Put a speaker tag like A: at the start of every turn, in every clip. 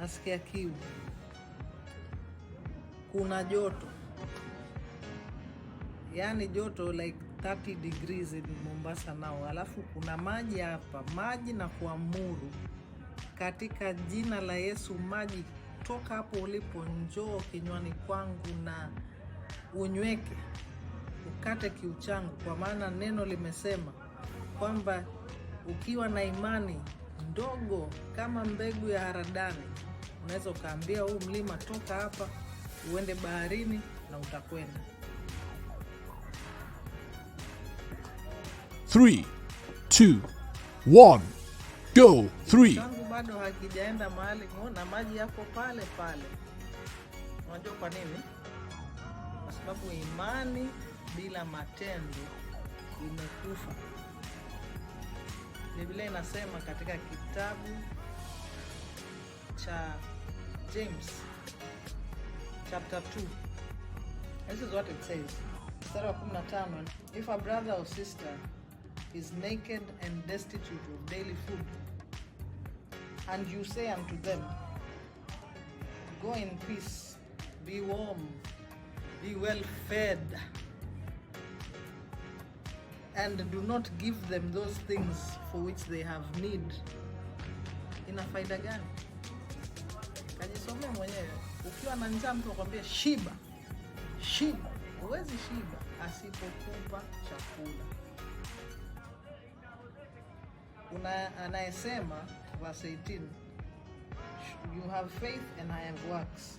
A: asikia kiu, kuna joto, yani joto like 30 degrees in Mombasa now, alafu kuna maji hapa, maji na kuamuru katika jina la Yesu, maji toka hapo ulipo, njoo kinywani kwangu na unyweke, ukate kiu changu, kwa maana neno limesema kwamba ukiwa na imani ndogo kama mbegu ya haradani, unaweza ukaambia huu mlima toka hapa uende baharini na utakwenda.
B: 3, 2, 1, go. 3.
A: Changu bado hakijaenda mahali, na maji yako pale pale. Unajua kwa nini? Kwa sababu imani bila matendo imekufa. Biblia inasema katika kitabu cha James chapter 2, this is what it says, mstari wa 15, if a brother or sister is naked and destitute of daily food, and you say unto them, go in peace, be warm, be well fed, and do not give them those things for which they have need, ina faida gani? Kajisomea mwenyewe. Ukiwa na njaa mtu akwambia shiba, shiba, huwezi shiba asipokupa chakula. Anayesema verse 18, you have faith and I have works,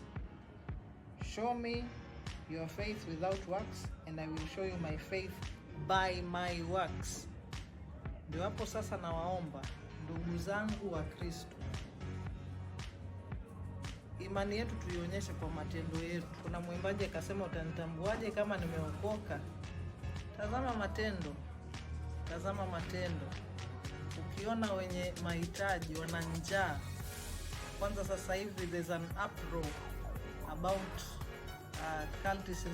A: show me your faith without works and I will show you my faith by my works. Ndio hapo sasa nawaomba ndugu zangu wa Kristo, imani yetu tuionyeshe kwa matendo yetu. Kuna mwimbaji akasema, utanitambuaje kama nimeokoka? Tazama matendo, tazama matendo. Ukiona wenye mahitaji, wana njaa, kwanza sasa hivi there's an uproar about cultism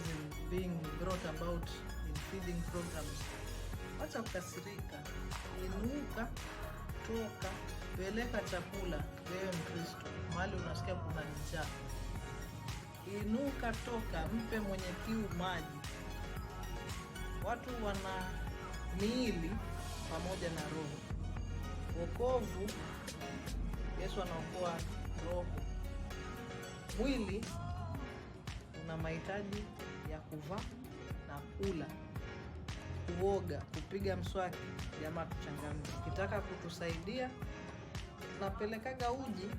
A: being brought about in feeding programs. Wacha kukasirika, inuka, toka, peleka chakula. Wewe Mkristo, mahali unasikia kuna njaa, inuka, toka, mpe mwenye kiu maji. Watu wana miili pamoja na roho. Wokovu, Yesu anaokoa roho. Mwili una mahitaji ya kuvaa na kula, kuoga, kupiga mswaki. Jamaa tuchangamke. Ukitaka kutusaidia, tunapelekaga uji